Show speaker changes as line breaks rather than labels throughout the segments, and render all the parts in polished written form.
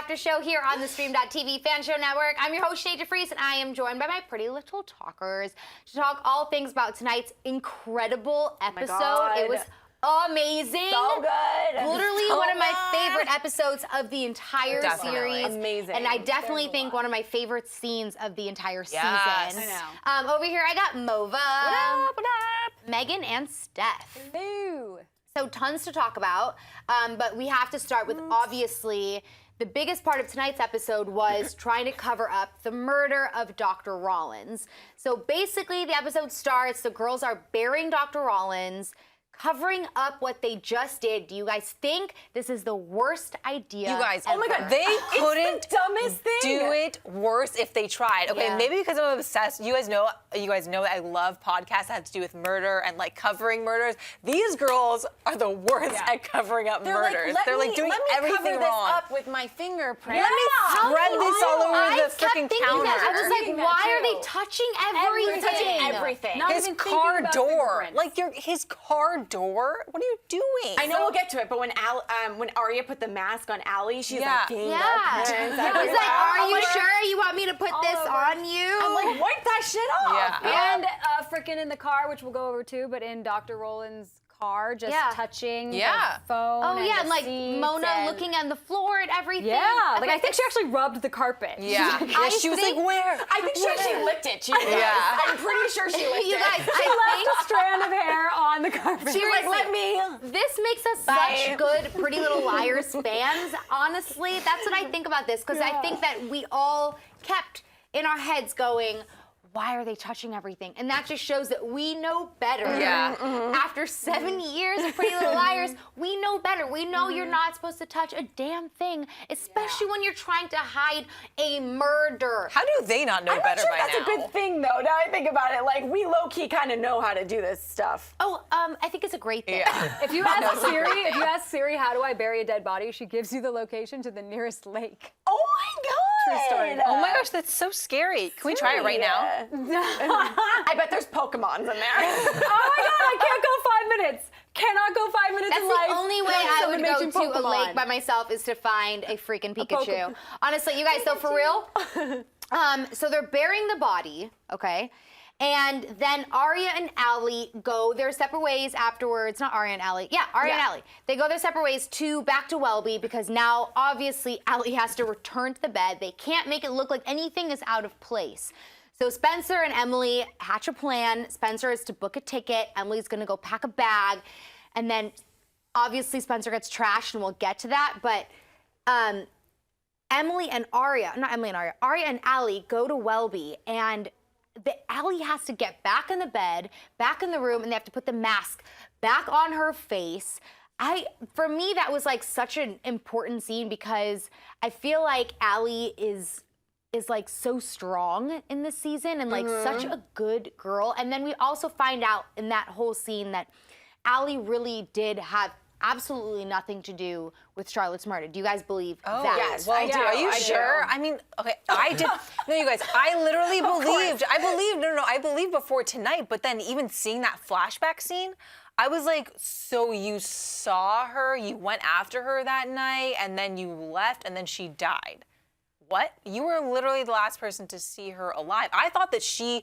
After Show here on the Stream.TV Fan Show Network. I'm your host, Sinead de Vries, and I am joined by my pretty little talkers to talk all things about tonight's incredible episode. It was amazing.
So good.
Literally one of my favorite episodes of the entire series.
Amazing.
And I definitely think one of my favorite scenes of the entire season.
I know.
Over here, I got Mova.
What up? What up?
Megan and Steph.
Hello.
So tons to talk about, but we have to start with, obviously, the biggest part of tonight's episode was trying to cover up the murder of Dr. Rollins. So basically, the episode starts, the girls are burying Dr. Rollins, covering up what they just did. Do you guys think this is the worst idea
You guys,
ever?
oh my God, they couldn't
it's the dumbest thing.
do it worse if they tried. Okay,
Yeah.
maybe because I'm obsessed. You guys know that I love podcasts that have to do with murder and like covering murders. These girls are the worst at covering up murders. They're like doing everything
cover
wrong.
this up with my fingerprint.
Let me spread this all over the freaking counter.
I was like, why are they touching everything?
Touching everything.
Not
His
even thinking
car
about
door,
fingerprints.
his car door. What are you doing?
I know we'll get to it, but when Aria put the mask on Allie, she's like,
Yeah. I was like, are you sure you want me to put this on you?
I'm like, wipe that shit off.
Yeah.
And freaking in the car, which we'll go over too, but in Dr. Rollins' car, just touching the phone.
Oh, yeah, and like
seats
Mona
and
looking on the floor and everything.
Yeah, like I think she actually rubbed the carpet.
Yeah. She was like, where?
I think she actually licked it. She I'm pretty sure she licked
You
it.
guys, I
A strand of hair on the carpet.
think
like, let me.
this makes us such good Pretty Little Liars fans. Honestly, that's what I think about this, because I think that we all kept in our heads going, why are they touching everything? And that just shows that we know better.
Yeah.
After 7 years of Pretty Little Liars, we know better. We know you're not supposed to touch a damn thing, especially when you're trying to hide a murder.
How do they not know
I'm
better
not sure
by
that's
now?
a good thing, though. Now I think about it, like, we low-key kind of know how to do this stuff.
Oh, I think it's a great thing.
Yeah.
If you ask Siri, how do I bury a dead body, she gives you the location to the nearest lake.
Oh my God!
True story.
Oh my gosh, that's so scary. Can we try it right now?
I bet there's Pokemons in there.
Oh my God, I can't go 5 minutes. Cannot go 5 minutes
That's
in
the
life.
only way I would go to a lake by myself is to find a freaking Pikachu. Honestly, you guys, so for real, so they're burying the body, okay? And then Aria and Allie go their separate ways afterwards. Not Aria and Allie. Yeah, Aria and Allie. They go their separate ways back to Welby because now, obviously, Allie has to return to the bed. They can't make it look like anything is out of place. So Spencer and Emily hatch a plan. Spencer is to book a ticket. Emily's going to go pack a bag. And then, obviously, Spencer gets trashed, and we'll get to that. But Aria and Allie go to Welby, and Allie has to get back in the bed, back in the room, and they have to put the mask back on her face. For me, that was like such an important scene because I feel like Allie is like so strong in this season and like such a good girl. And then we also find out in that whole scene that Allie really did have absolutely nothing to do with Charlotte's murder. Do you guys believe that?
yes.
Well,
I do.
are you
I
sure?
do.
I mean, okay, I did. No, you guys, I literally believed. I believed before tonight, but then even seeing that flashback scene, I was like, so you saw her, you went after her that night, and then you left, and then she died. What? You were literally the last person to see her alive. I thought that she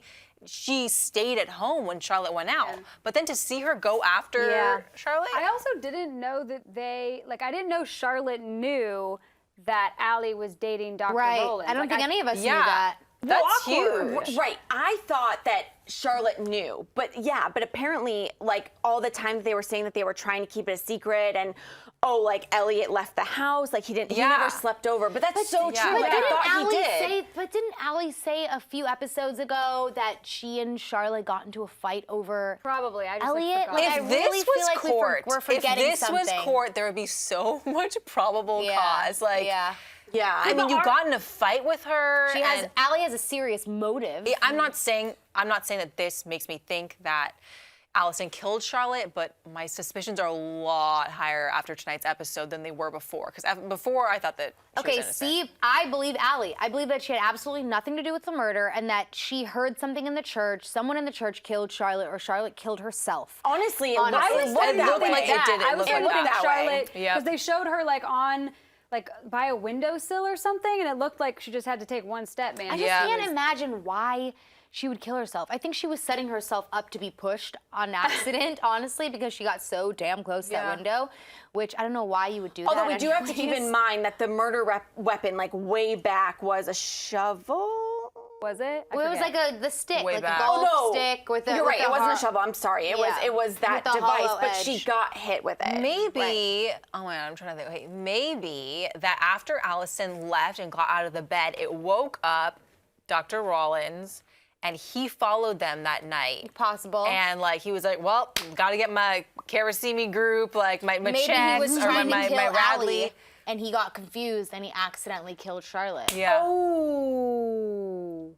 stayed at home when Charlotte went out. But then to see her go after Charlotte?
I also didn't know that I didn't know Charlotte knew that Allie was dating Dr. Rollins.
I don't think any of us knew that.
That's
Awkward.
huge.
Right. I thought that Charlotte knew, but apparently, like, all the time they were saying that they were trying to keep it a secret and, like, Elliot left the house, like, he never slept over, but that's so true. Like, I thought he did.
But didn't Allie say a few episodes ago that she and Charlotte got into a fight over
Probably. I just
Elliot?
forgot.
I
If
really
this
feel
was
like
court,
we're forgetting something.
if this was court, there would be so much probable cause. Like,
Yeah.
I mean, you got in a fight with her.
Allie has a serious motive.
I'm not saying that this makes me think that Allison killed Charlotte, but my suspicions are a lot higher after tonight's episode than they were before. Because before, I thought that she was innocent.
see, I believe Allie. I believe that she had absolutely nothing to do with the murder and that she heard something in the church. Someone in the church killed Charlotte or Charlotte killed herself.
Honestly, it
It looked like it did.
I was
It looked
looking
like
at
that way.
Charlotte because they showed her like on like by a windowsill or something, and it looked like she just had to take one step, man.
I just can't imagine why she would kill herself. I think she was setting herself up to be pushed on accident, honestly, because she got so damn close to that window, which I don't know why you would do that.
Although we do have to keep in mind that the murder weapon, like way back, was a shovel.
Was it?
Well, it was like the stick,
Way
like
back.
a golf stick with a.
You're right.
with
It
a
wasn't a
har-
shovel. I'm sorry. It was that
With the
device,
hollow
but she
edge.
got hit with it.
Maybe, oh my God, I'm trying to think. Okay, maybe that after Allison left and got out of the bed, it woke up Dr. Rollins, and he followed them that night.
Possible.
And like he was like, well, got to get my Karasimi group, like my
Maybe he
checks
was
or
trying
my
to kill
Radley.
Allie, and he got confused, and he accidentally killed Charlotte.
Yeah.
Oh,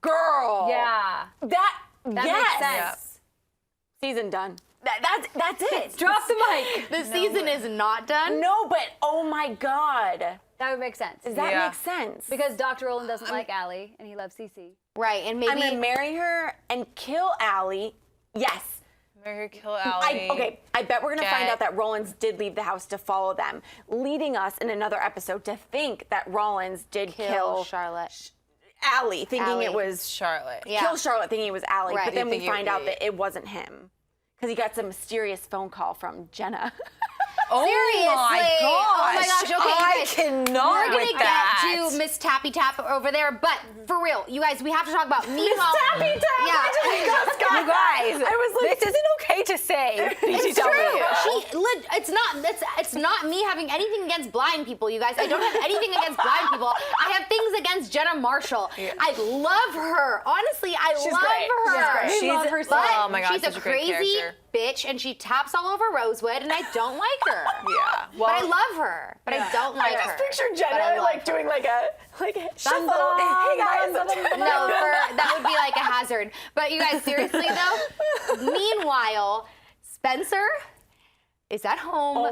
girl.
Yeah.
That
That
yes.
makes sense.
Season done. That's it.
Drop the mic.
The season is not done.
No, but oh my God.
That would make sense.
Does that
Yeah.
make sense?
Because Dr. Rowland doesn't like Allie, and he loves Cece.
Right, and maybe
I'm gonna marry her and kill Allie. Yes.
Marry, kill Allie.
I bet we're gonna find
Get-
out that Rollins did leave the house to follow them, leading us in another episode to think that Rollins did
kill Charlotte.
Allie, thinking
Allie.
it was
Charlotte.
Yeah.
kill Charlotte, thinking it was Allie.
Right.
But then we
Thinking it-
find out that it wasn't him because he got some mysterious phone call from Jenna.
Oh
Seriously?
my gosh.
Oh my gosh, okay, you
I
guys,
cannot
We're
with
gonna
that.
get to Miss Tappy Tap over there, but for real, you guys, we have to talk about meanwhile.
Tappy Tap,
Yeah,
I just got
You guys,
I was like,
this isn't okay to say.
it's true. It's not me having anything against blind people, you guys. I don't have anything against blind people. I have things against Jenna Marshall. I love her. Honestly, I love
great.
her.
She's
great. We love her so
But
Oh my God,
she's
such
a
a great
crazy
character.
bitch, and she taps all over Rosewood, and I don't like her.
Yeah.
But I love her. But I don't like her.
I just picture
But I
Jenna
love
like
her.
doing like a shuffle.
Dun,
Hey guys.
No, that would be like a hazard. But you guys, seriously though, meanwhile, Spencer is at home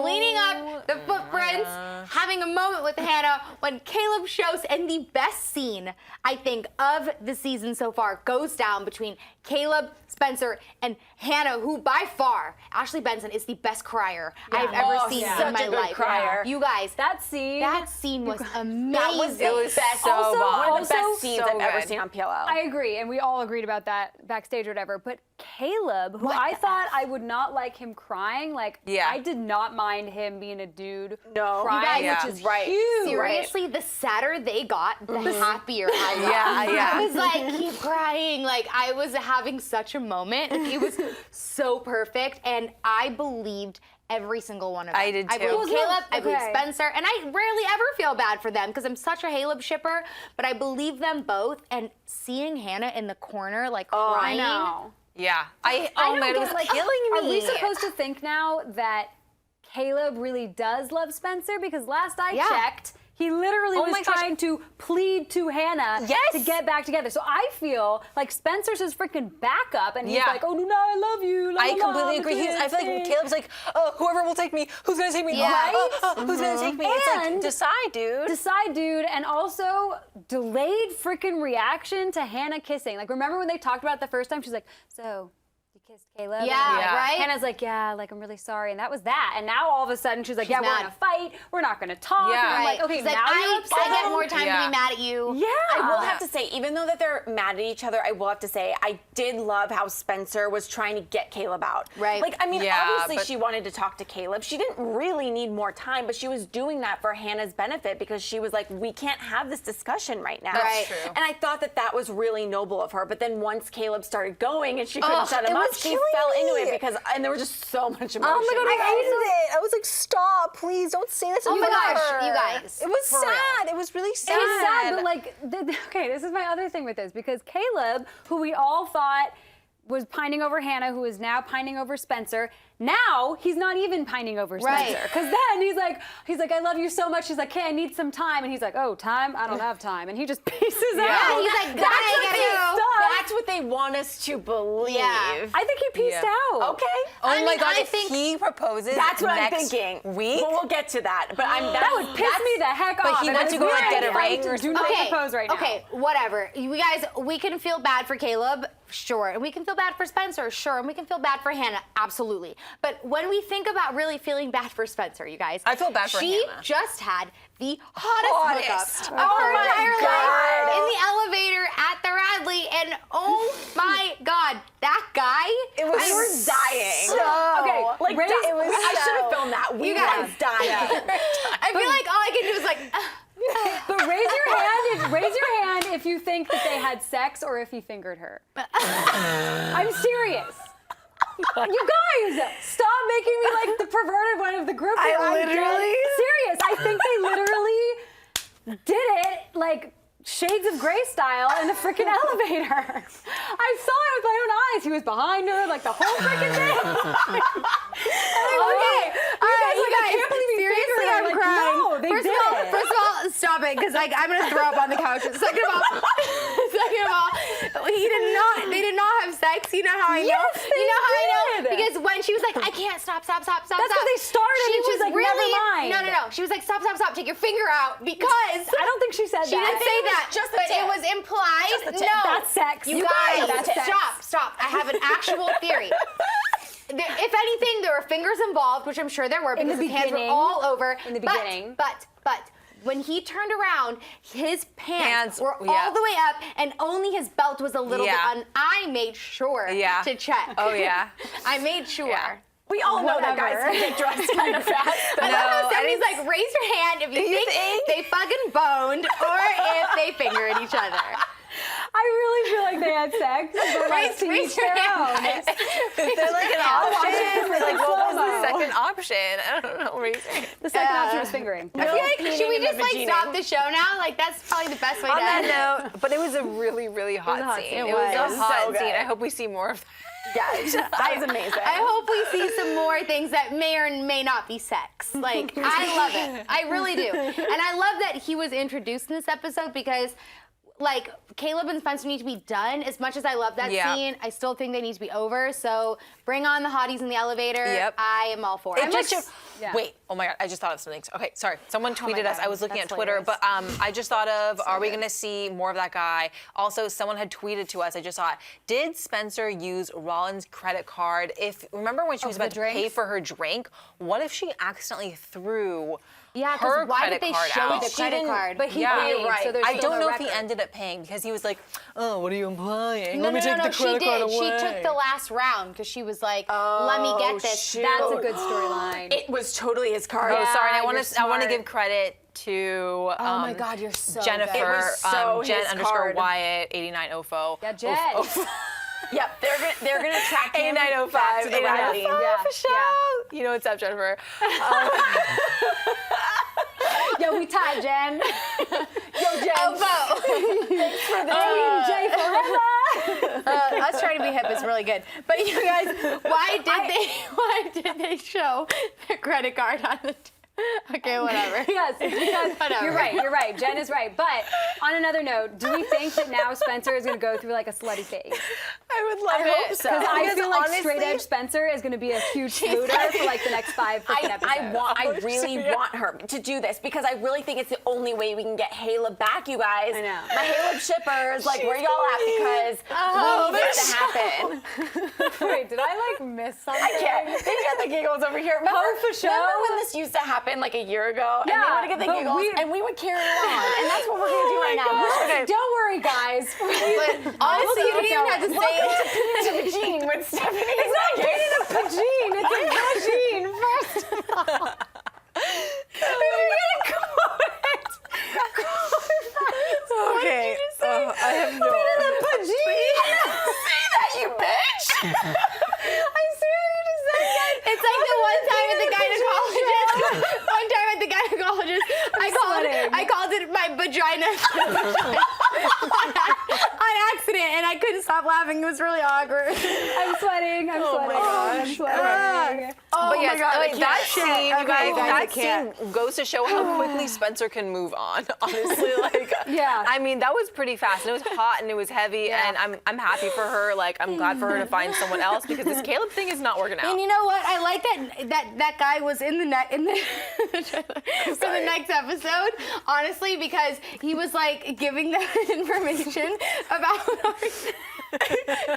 cleaning up the footprints, having a moment with Hannah when Caleb shows, and the best scene, I think, of the season so far goes down between Caleb, Spencer, and Hannah, who by far, Ashley Benson is the best crier I've ever seen
such
in my
a good
life.
crier.
You guys,
That scene.
was amazing.
That was the best.
so
one of the
bomb.
best scenes
So
I've ever
good.
seen on PLL.
I agree, and we all agreed about that backstage or whatever. But Caleb, who I thought I would not like him crying, like
Yeah.
I did not mind him being a dude
No.
crying,
You guys,
which is
right.
huge.
Seriously, the sadder they got, the happier I got.
Yeah.
I was like, keep crying. Like, I was having such a moment. Like, it was so perfect, and I believed every single one of them.
I did
I
too.
believed Caleb, I believed
Okay.
Spencer, and I rarely ever feel bad for them because I'm such a Caleb shipper, but I believe them both, and seeing Hannah in the corner, like, crying.
I know.
Yeah. Oh
don't
my God, it was
get, like,
killing me.
Are we supposed to think now that Caleb really does love Spencer? Because last I
Yeah.
checked, he literally
Oh
was
my gosh.
trying to plead to Hannah
Yes.
to get back together. So I feel like Spencer's his freaking backup, and he's
Yeah.
like, "Oh no, I love you." La,
I
la, la,
completely
I'm
agree.
a
I feel like
kid."
Caleb's like, whoever will take me, who's gonna take me?
Yeah.
Who's gonna take me? It's like,
And-
decide, dude.
Decide, dude, and also delayed freaking reaction to Hannah kissing. Like, remember when they talked about it the first time? She's like, "So, you kissed Caleb?" And
Yeah,
Yeah.
right?
Hannah's like, "Yeah, like I'm really sorry," and that was that. And now all of a sudden she's like, "Yeah, we're
mad.
gonna fight. We're not gonna talk."
Yeah.
And I'm
Right.
like, "Okay,
She's like,
now you're upset."
I get more time
Yeah.
to be mad at you.
Yeah.
I will have to say, even though that they're mad at each other, I will have to say I did love how Spencer was trying to get Caleb out.
Right.
Like, I mean,
Yeah,
obviously
but-
she wanted to talk to Caleb. She didn't really need more time, but she was doing that for Hannah's benefit because she was like, we can't have this discussion right now.
That's Right.
true.
And I thought that that was really noble of her. But then once Caleb started going and she couldn't shut him
it
up,
was
she
killing
fell into
me.
it because, and there was just so much emotion.
Oh my God, I hated it. I was like, stop, please, don't say this.
Oh my
about
gosh,
her.
you guys,
It was
for real.
sad. It was really sad.
It was sad, but like, okay, this is my other thing with this because Caleb, who we all thought was pining over Hannah, who is now pining over Spencer. Now he's not even pining over
Right.
Spencer, because then he's like, I love you so much. She's like, "Okay, I need some time," and he's like, "Oh, time? I don't have time," and he just pieces out.
Yeah, he's like,
That's
"Gotta
what,
go."
that's what they want us to believe.
Yeah.
I think he pieced
Yeah.
out.
Okay.
Oh
I
my
mean,
God,
I
if
think
he proposes
That's what I'm
next
thinking.
week.
But we'll get to that. But
That would piss me the heck
But
off.
he
And
went
if
to go,
you're
like, get
in
a
fight,
ring or
do not propose right now.
Okay, whatever. You guys, we can feel bad for Caleb, sure. And we can feel bad for Spencer, sure. And we can feel bad for Hannah, absolutely. But when we think about really feeling bad for Spencer, you guys.
I feel bad for
She
Hannah.
just had the hottest hookup of
Oh
her
my
entire life
God.
in the elevator at the Radley. And oh my God, that guy.
We were dying.
Okay,
Like,
raise-
it was I should have filmed that. We
You
were
guys-
dying.
I feel like all I can do is like.
But raise your hand if you think that they had sex or if he fingered her. I'm serious. You guys, stop making me like the perverted one of the group.
I
I'm
literally-
dead serious. I think they literally did it like Shades of Grey style in the freaking elevator. I saw it with my own eyes. He was behind her, like the whole freaking thing.
Okay, all right, you guys.
I can't believe he
Seriously,
fingered her.
I'm
Like,
crying.
no, they
first
did
of all,
it.
first of all, stop it, because like I'm gonna throw up on the couch. Second of all, they did not have sex. You know how I know?
Yes, they
you know how I know?
did.
Because when she was like, I can't stop.
That's 'cause they started,
She
and he was like, never mind.
No. She was like, stop. Take your finger out, because
I don't think she said
she
that.
didn't say that.
just the
but
tip.
it was implied.
Just the tip.
No,
That's sex.
You
You
guys,
guys, that's sex.
stop. I have an actual theory. If anything, there were fingers involved, which I'm sure there were
In
because
the
his hands were
beginning.
all over.
In the beginning.
But when he turned around, his pants were
yeah.
all the way up, and only his belt was a little
Yeah.
bit. I made sure
Yeah.
to check.
Oh, yeah.
I made sure.
Yeah.
We all know that guys
Whatever.
can get dressed kind of fast.
I love how Stephanie's like, raise your hand if you think they fucking boned or if they fingered each other.
I really feel like they had sex. But like, to
Raise
each
your
their
hand,
own.
guys.
Is there like an option? Like, what was the second option? I don't know. Raising.
The second option was fingering.
I feel like, should we
peeing in the
just like
vagina.
stop the show now? Like that's probably the best way
On
to end
that
it.
note, but it was a really, really hot
hot
scene.
scene.
It was
It was
a hot
so good.
scene. I hope we see more of that.
Yeah, that was amazing.
I hope we see some more things that may or may not be sex. Like, I love it. I really do. And I love that he was introduced in this episode because, like, Caleb and Spencer need to be done. As much as I love that
Yeah.
scene, I still think they need to be over. So bring on the hotties in the elevator.
Yep.
I am all for it.
It just showed,
Yeah.
Wait, oh my God, I just thought of something. Okay, sorry. Someone tweeted us.
God,
I was looking
that's
at Twitter,
hilarious.
but I just thought of, are we going to see more of that guy? Also, someone had tweeted to us. I just thought, did Spencer use Rollin's credit card? Remember when she was
the
about to pay
drinks?
for her drink? What if she accidentally threw
Yeah, 'cause
her
why
credit
did they
card
show
out?
the credit card?
But he
Yeah,
paid,
you're right.
so there's
I
still
don't
no
know if he
record.
ended up paying because he was like, oh, what are you implying?
No,
Let me take the
she
credit card
did.
away.
She took the last round because she was like, let me get this.
shoot.
That's a good storyline.
It was totally his card.
Oh, sorry. I
you're
want to
smart.
give credit to
Oh my God, you're so
Jennifer,
good.
It was so
Jen
his
__
card.
Wyatt 8905.
Yeah, Jen.
Yep, they're gonna track him back
8905.
to the Riley.
Yeah,
For sure. You know what's up, Jennifer.
Yo, we tied, Jen. Yo, Jen. Jay forever.
Us trying to be hip is really good. But you guys, why did they show the credit card on the Okay, whatever.
Yes, it's because
Whatever.
you're right. Jen is right. But on another note, do we think that now Spencer is going to go through like a slutty phase?
I would love
I
it.
hope so.
Because I
Because
feel like
honestly-
straight edge Spencer is going to be a huge looter for like the next 5 freaking episodes.
I really want her to do this because I really think it's the only way we can get Hale back, you guys.
I know.
My Hale shippers, like, where y'all at? Because we need this to happen.
Wait, did I like miss something?
I can't. They got the giggles over here. Remember,
for sure.
remember when this used to happen like a year ago? And
Yeah,
they would get the
but
giggles and we would carry on. And that's what we're going to do right now.
Okay. Don't worry, guys.
But honestly, you didn't even have to say it.
Jean with Stephanie.
It's not getting a vagine. It's a vagine, first of all.
Okay. I have no.
Say that, you bitch.
I swear you just said that.
It's like the one time at the gynecologist. One time at the gynecologist,
sweating.
I called it my vagina on accident, and I couldn't stop
stop laughing. It was really awkward.
I'm sweating. I'm sweating. I'm sweating.
But yes,
God,
like, that scene, you guys,
I
that
can't.
scene goes to show how quickly Spencer can move on. Honestly, like,
Yeah.
I mean, that was pretty fast, and it was hot, and it was heavy, and I'm happy for her. Like, I'm glad for her to find someone else because this Caleb thing is not working out.
And you know what? I like that guy was in the for the next episode. Honestly, because he was like giving them information about.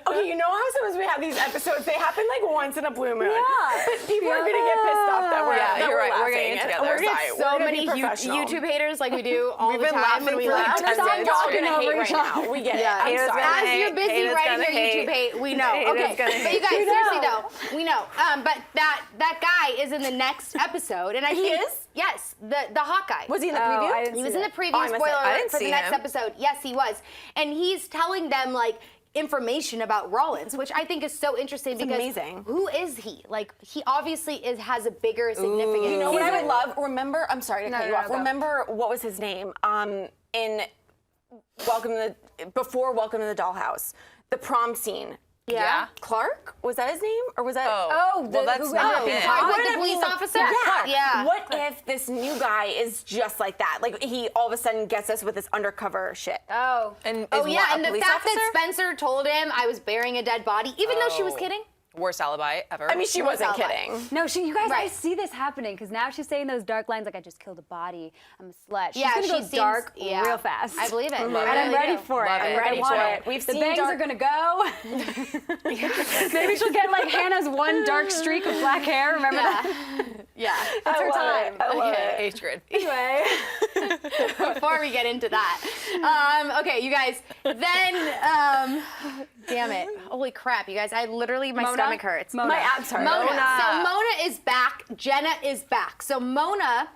Okay, you know how sometimes we have these episodes, they happen like once in a blue moon.
Yeah.
But people are gonna get pissed off that we're
Yeah, you're right. We're getting it
laughing.
together.
We're
Get
sorry.
so
We're gonna
many
be professional.
YouTube haters like we do all
We've
the
been
time
laughing
when we
for like
laugh.
10
Stop
minutes
talking
straight.
to hate
over
right
each other.
now. We get
Yeah.
it. I'm
Haters
sorry.
gonna
As you're busy
Haters
writing
gonna
your YouTube
hate.
hate, we know.
Haters
Okay,
gonna
but you guys,
hate.
seriously though, we know. But that guy is in the next episode, and I
He
think
is?
yes, the hot guy.
Was he in the
Oh,
preview?
I didn't
He was
see
in the
that.
preview.
Oh, I missed it.
Spoiler
I
alert
didn't
for the
see
next
him.
episode. Yes, he was, and he's telling them like information about Rollins, which I think is so interesting because
amazing.
who is he? Like he obviously has a bigger significance.
You know what I would love? Remember, I'm sorry to cut you
no,
off.
go.
Remember, what was his name? In before Welcome to the Dollhouse, the prom scene.
Yeah.
Clark? Was that his name? Or was that?
Oh,
well, that's not
Oh,
him.
Clark,
What
like
did
the
I
police
mean?
officer?
Yeah.
Yeah.
What if this new guy is just like that? Like he all of a sudden gets us with this undercover shit.
Oh.
And
Oh
is
yeah,
what, a
and the
police
fact
officer?
that Spencer told him I was burying a dead body, even though she was
Oh.
kidding.
Worst alibi ever.
I mean, she wasn't
alibi.
kidding.
No, you guys, I
Right.
see this happening because now she's saying those dark lines like I just killed a body. I'm a slut. She's
Yeah,
gonna
she
go
seems
dark
yeah.
real fast.
I believe it.
And I'm ready for it.
Love
I'm
it.
ready
Ready
for
for
it.
it. We've
the
seen
bangs
dark-
are gonna go. Maybe she'll get like Hannah's one dark streak of black hair. Remember that?
Yeah.
It's her time.
I love
Okay.
it.
Age grid.
Anyway.
Before we get into that, okay, you guys. Then, damn it! Holy crap, you guys! I literally my
Mona?
stomach hurts.
Mona.
My abs hurt.
Mona.
Mona.
So Mona is back. Jenna is back. So Mona,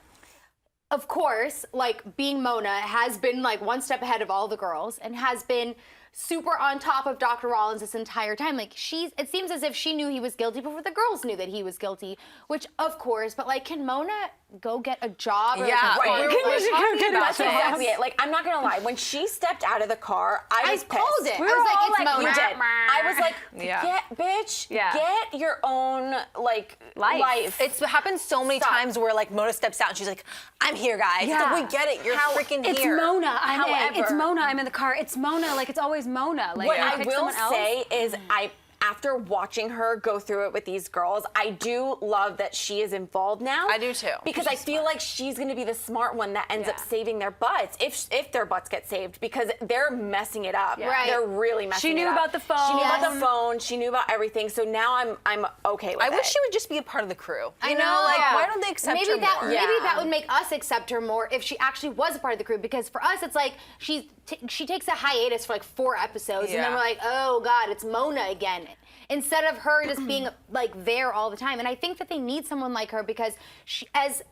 of course, like being Mona, has been like one step ahead of all the girls and has been super on top of Dr. Rollins this entire time. Like it seems as if she knew he was guilty before the girls knew that he was guilty, which of course, but like can Mona go get a job? Or,
Yeah,
like,
right.
or,
We were
like,
talking
talking
about
That's
this.
exactly it. Like, I'm not gonna lie. When she stepped out of the car, I was
called
pissed.
it.
We
I was
were
like,
all
it's Mona.
You did. I was like,
Yeah.
get, bitch,
Yeah.
get your own like life.
It's happened so many
Stop.
times where like Mona steps out and she's like, "I'm here, guys.
Yeah.
Like, we get it. You're freaking
It's
here."
Mona. I'm in. It's
However-
Mona. I'm in the car. It's Mona. Like it's always Mona. Like
What
you
I
pick
will
someone else.
say is after watching her go through it with these girls, I do love that she is involved now.
I do too.
Because I feel like she's going to be the smart one that ends up saving their butts, if their butts get saved, because they're messing it up.
Right.
They're really messing it up.
She knew about the phone.
She knew about
Yes.
the phone. She knew about everything. So now I'm okay with it.
I wish she would just be a part of the crew.
I
You
know.
know, like
Yeah.
why don't they accept
maybe
her
that
more?
maybe
Yeah.
that would make us accept her more if she actually was a part of the crew, because for us it's like she takes a hiatus for like 4 episodes and then
Yeah.
we're like, oh god, it's Mona again, instead of her just being like there all the time. And I think that they need someone like her because she, as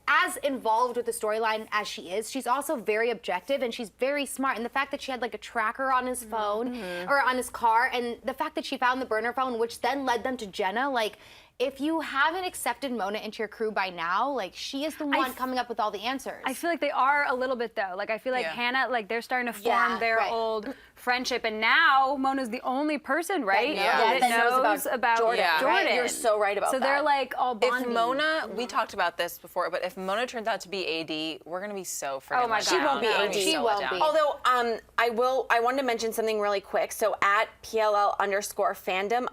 involved with the storyline as she is, she's also very objective and she's very smart. And the fact that she had like a tracker on his phone or on his car, and the fact that she found the burner phone, which then led them to Jenna, like if you haven't accepted Mona into your crew by now, like she is the one coming up with all the answers.
I feel like they are a little bit though. Like I feel like
Yeah.
Hannah, like they're starting to form
Yeah,
their
right.
old friendship, and now Mona's the only person, right?
knows.
That
That
knows about
Jordan.
Yeah.
Jordan.
Right. You're so right about
So
that.
they're like all
If
bonding.
Mona, we talked about this before, but if Mona turns out to be AD, we're gonna be so freaking
Oh my
let
God. She
down.
won't be
We're gonna
AD.
She
so
won't
let down.
be.
Although I wanted to mention something really quick. So at PLL_fandom_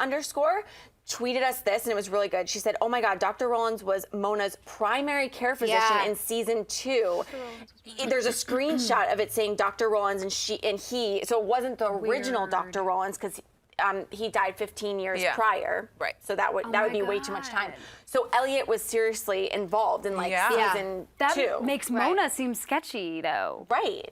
tweeted us this, and it was really good. She said, "Oh my God, Dr. Rollins was Mona's primary care physician
Yeah.
in season 2. There's a screenshot of it saying Dr. Rollins and he. So it wasn't the original Dr. Rollins because he died 15 years
Yeah.
prior.
Right.
So that would
my
be way too much time.
God.
So Elliot was seriously involved in like
Yeah.
season
that
2.
makes
Right.
Mona seem sketchy though.
right.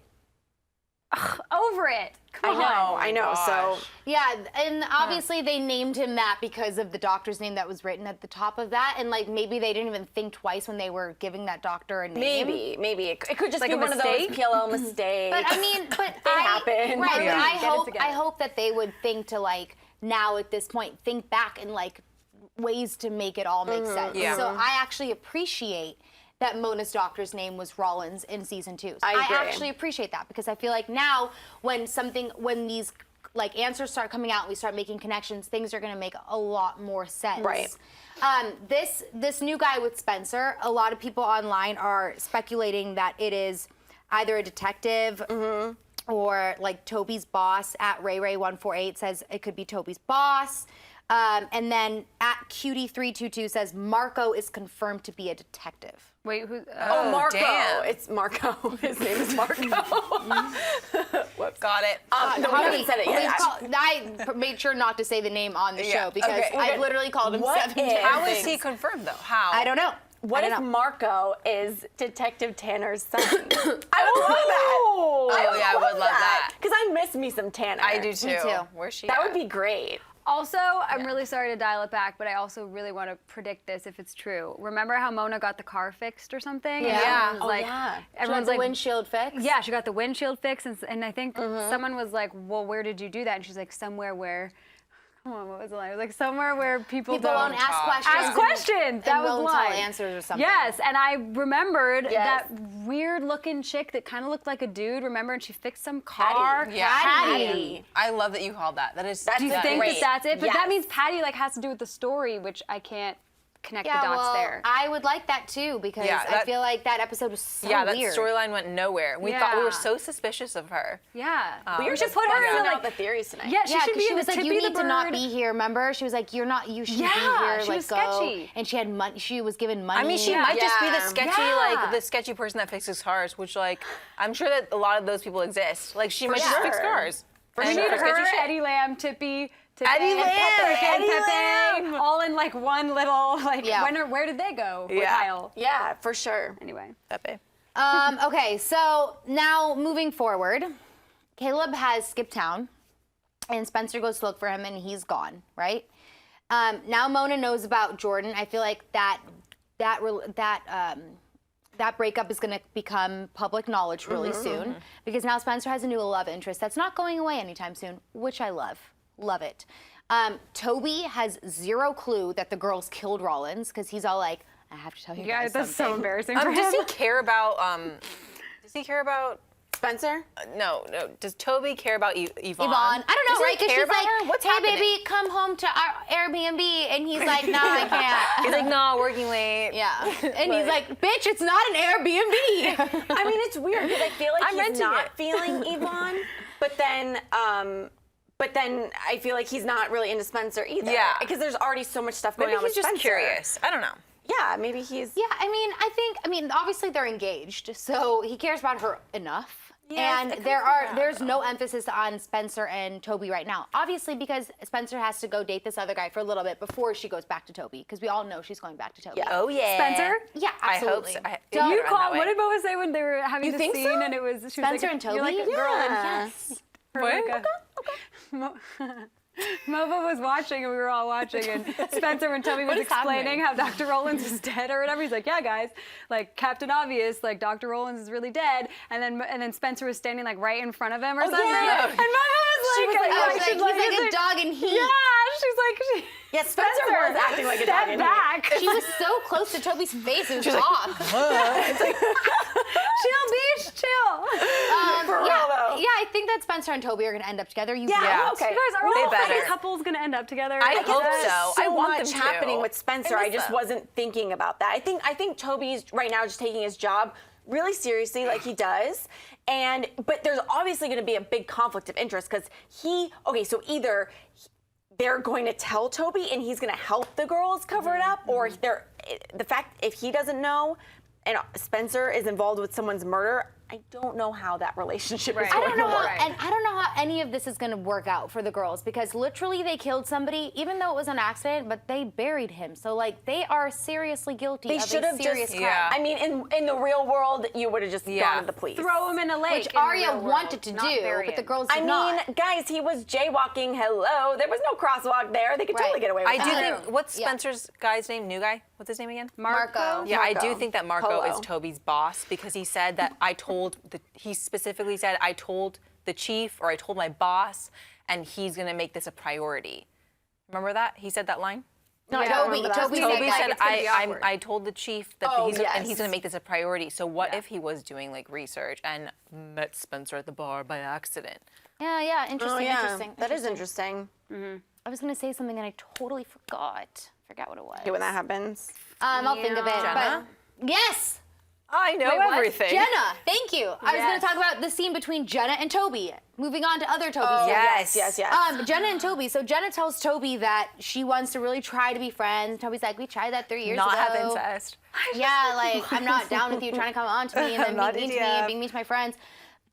Over it. Come on.
I know. So.
Yeah, and obviously they named him that because of the doctor's name that was written at the top of that, and like maybe they didn't even think twice when they were giving that doctor a name.
Maybe it could just
Like
be
a
one of
mistake?
those PLL mistakes.
But I mean,
happen.
Right,
Yeah.
but
Get it together.
I hope that they would think to like now at this point think back and like ways to make it all make sense.
Yeah.
So I actually appreciate that Mona's doctor's name was Rollins in season 2.
I agree.
actually appreciate that because I feel like now when these like answers start coming out, we start making connections, things are gonna make a lot more sense.
Right.
This new guy with Spencer, a lot of people online are speculating that it is either a detective or like Toby's boss. At RayRay148 says it could be Toby's boss. And then at Cutie322 says Marco is confirmed to be a detective.
Wait, who?
Oh, Marco.
damn.
It's Marco. His name is Marco. Whoops.
Got it.
No, we haven't said it yet.
I made sure not to say the name on the
Yeah,
show because
okay.
I've literally called him
What
7
if-
times.
How is he confirmed though? How?
I don't know.
What
I
if
don't know.
Marco is Detective Tanner's son? I would love that.
Oh, yeah, I would love that.
Because I miss me some Tanner.
I do too.
too.
Where's she?
That
at?
would be great.
Also, I'm really sorry to dial it back, but I also really want to predict this if it's true. Remember how Mona got the car fixed or something? And
Yeah.
everyone's
Oh,
like,
yeah.
everyone's
the
like,
windshield fix.
yeah, she got the windshield fixed, and I think someone was like, well, where did you do that? And she's like, somewhere where, come on, what was the line? It was like somewhere where people
People
don't
won't ask questions.
ask questions. That was the
won't tell
line.
answers or something.
Yes, and I remembered
Yes.
that weird-looking chick that kind of looked like a dude. Remember, and she fixed some car.
Yeah.
Patty.
I love that you called that. That is.
That's
Do you
Yeah.
think
Great.
that that's it? But
Yes.
that means Patty like has to do with the story, which I can't connect
Yeah,
the dots
well,
there.
I would like that too because
Yeah,
I
that-
feel like that episode was so
Yeah, that
weird.
storyline went nowhere. We thought we
Yeah.
were so suspicious of her.
Yeah,
We were
should
just
put her in
busting
the,
out
like.
the theories tonight.
Yeah, she
Yeah,
should
'cause
be
she
in
was
the
like,
Tippy
you
the
need to not
Bird.
be here. Remember, she was like, you shouldn't
Yeah,
be here.
she
Like,
was
go.
sketchy.
And she had money. She was given money.
I mean, she might just be the
Yeah.
sketchy,
Yeah.
like the sketchy person that fixes cars, which, like, I'm sure that a lot of those people exist. Like, she might just
sure.
fix cars.
We
And
need
for sketchy
her,
shit.
Eddie Lamb, Tippy,
Eddie
and
Lamb,
Pepe,
Eddie
Pepe,
Lamb.
all in like one little like.
Yeah.
Where did they go? With
Yeah.
Kyle?
Yeah, for sure.
Anyway.
Pepe.
Okay, so now moving forward, Caleb has skipped town, and Spencer goes to look for him, and he's gone. Right? Now Mona knows about Jordan. I feel like that breakup is going to become public knowledge really soon because now Spencer has a new love interest that's not going away anytime soon, which I love. Love it. Toby has zero clue that the girls killed Rollins because he's all like, I have to tell you
Yeah,
guys
that's so
something.
embarrassing for him.
Does he care about, does he care about,
Spencer?
no, Does Toby care about Yvonne?
Yvonne. I don't know,
Does he
right? Because
care
she's
about
like,
her? What's
hey,
happening?
baby, come home to our Airbnb. And he's like, no, I can't.
He's like, no, working late.
Yeah. And he's like, bitch, it's not an Airbnb.
I mean, it's weird because I feel like
I'm
he's
renting
not
it.
feeling Yvonne, but then I feel like he's not really into Spencer either.
Yeah.
Because there's already so much stuff going
Maybe
on
he's
with
just
Spencer.
curious. I don't know.
Yeah, maybe he's.
Yeah, I mean, obviously they're engaged, so he cares about her enough.
Yes,
and
it comes to
there's
that,
no emphasis on Spencer and Toby right now. Obviously, because Spencer has to go date this other guy for a little bit before she goes back to Toby, because we all know she's going back to Toby.
Yeah.
Oh, yeah.
Spencer?
Yeah,
I hope
absolutely.
so.
Don't-
You
run
call.
that way.
What did Moa say when they were having the
think
scene
so?
and it was she was
Spencer
like,
and Toby?
You're like a girl in
Yeah.
Yes.
Or like a- Mova was watching and we were all watching and Spencer when Toby was
is
explaining
happening?
how Dr. Rollins is dead or whatever, he's like, yeah guys, like Captain Obvious, like Dr. Rollins is really dead, and then Spencer was standing like right in front of him or something.
yeah.
And Mova was
She
like,
was like,
I was like,
she's
he's like a
he's
dog in heat.
Yeah, she's like,
Yeah, Spencer was acting like a dog
step
in
back.
She was so close to Toby's face, it was off.
Chill, beach, chill.
For real, though.
Yeah, I think that Spencer and Toby are going to end up together. You
Yeah,
want.
okay.
You guys, are
They
all
better.
fucking couples gonna end up together?
I hope
There's
so. I want
much
them to.
happening with Spencer. I just
them.
wasn't thinking about that. I think Toby's right now just taking his job really seriously, like he does. But there's obviously going to be a big conflict of interest because so either they're going to tell Toby and he's going to help the girls cover it up, or the fact if he doesn't know and Spencer is involved with someone's murder, I don't know how that relationship is
I
going
don't know
to
how,
work.
and I don't know how any of this is going to work out for the girls because literally they killed somebody, even though it was an accident, but they buried him. So like they are seriously guilty
They
of
should
a
have
serious
just.
crime.
Yeah.
I mean, in the real world, you would have just gone to the police.
Throw him in a lake.
Which
in the
Aria
real world,
wanted to
not
do,
bury
but the
him.
girls did
I mean,
not.
guys, he was jaywalking. Hello, there was no crosswalk there. They could totally
Right.
get away with
I do
that.
think, what's
Yeah.
Spencer's guy's name? New guy? What's his name again?
Marco.
Yeah, I do
Marco.
think that Marco
Polo.
is Toby's boss because he said that he specifically said, I told the chief or I told my boss and he's going to make this a priority. Remember that? He said that line?
No, I don't
Toby
remember that.
Toby
Toby
said
said,
it's gonna be awkward.
I told the chief that
Oh,
he's
yes.
and he's going to make this a priority. So what if he was doing like research and met Spencer at the bar by accident?
Yeah, interesting,
Oh, yeah.
interesting.
That is interesting.
I was gonna say something and I totally forgot. Forgot what it was.
Okay, when that happens.
I'll think of it.
Jenna?
But yes,
I know
Wait, what?
everything.
Jenna. Thank you. I was gonna
Yes.
talk about the scene between Jenna and Toby. Moving on to other Toby scenes.
Yes.
Jenna and Toby. So Jenna tells Toby that she wants to really try to be friends. Toby's like, we tried that 3 years
Not
ago.
have incest.
Yeah, like I'm not down with you trying to come on to me and then
Not
being mean to me
yet.
and being mean to my friends.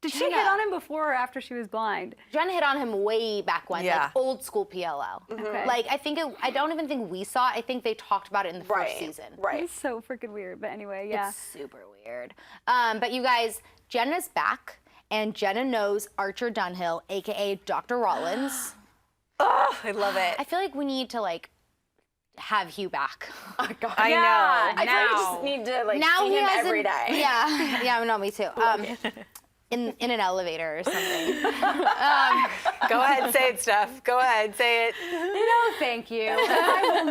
Did she hit on him before or after she was blind?
Jenna hit on him way back when,
Yeah.
like old school PLL.
Okay.
Like I don't even think we saw it. I think they talked about it in the first season.
Right.
It's so freaking weird. But anyway, yeah.
It's super weird. But you guys, Jenna's back, and Jenna knows Archer Dunhill, aka Dr. Rollins.
Oh, I love it.
I feel like we need to like have Hugh back.
Oh, God.
I
Yeah,
know.
I feel like we just need to like
Now
see
he
him
has
every day.
Yeah, no, me too. In an elevator or something.
Go ahead, say it, Steph. Go ahead, say it.
No, thank you. I will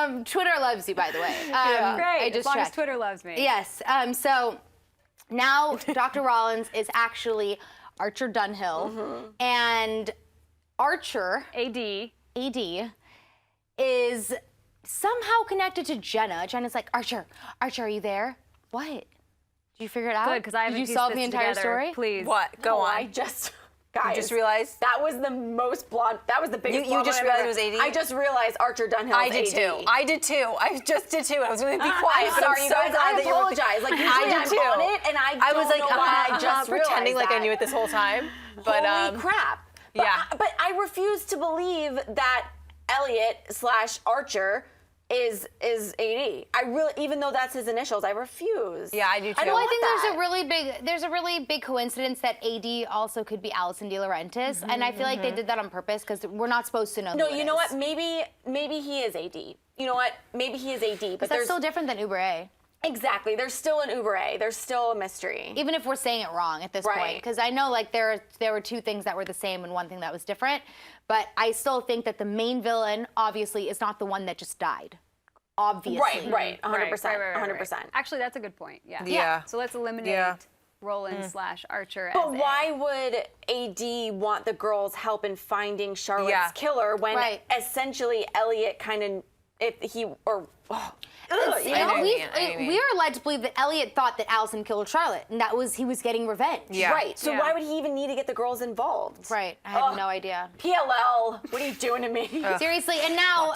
not.
Twitter loves you, by the way.
Great.
I
As
just
long as
checked.
Twitter loves me.
Yes. So now Dr. Rollins is actually Archer Dunhill, and Archer
AD.
AD is somehow connected to Jenna. Jenna's like, Archer, are you there? What? Did you figure it out?
Good, because I haven't
Did you
pieced
solve
this
the entire
together.
story?
Please.
What? Go
Oh,
on.
I just, guys.
just realized?
That was the most blonde. That was the biggest.
You
blonde
just
one I've
realized
ever-
it was AD?
I just realized Archer Dunhill.
I did too. I did too. I just did too. I was going to be quiet,
I'm
but
sorry,
I'm
you
so
guys.
glad
I
that you were-
apologize. Like usually
I did
I'm
too.
on it, and I
was
don't
like,
know why I just
pretending
realized
like I
that.
knew it this whole time. But
Holy crap! But
yeah.
but I refuse to believe that Elliot/Archer is AD. I really, even though that's his initials, I refuse.
Yeah, I do too.
I don't
Well, I
want
think
that.
there's a really big coincidence that AD also could be Alison DiLaurentis, and I feel like they did that on purpose because we're not supposed to know.
No,
who it
you know
is.
what? Maybe he is AD. You know what? Maybe he is AD. But
That's
there's
still different than Uber A.
exactly. There's still an Uber A. There's still a mystery.
Even if we're saying it wrong at this point,
Right.
because I know like there were two things that were the same and one thing that was different, but I still think that the main villain obviously is not the one that just died. Obviously.
Right. 100%.
Right.
100%.
Actually, that's a good point. Yeah.
Yeah.
So let's eliminate
Yeah.
Roland/Archer.
But
as a-
why would AD want the girls' help in finding Charlotte's
Yeah.
killer when
Right.
essentially Elliot kind of, if he or
You
I
know,
know what you mean.
we are led to believe that Elliot thought that Allison killed Charlotte, and that was he was getting revenge.
Yeah.
right. So
Yeah.
why would he even need to get the girls involved?
Right. I have no idea.
PLL, what are you doing to me?
Seriously, and now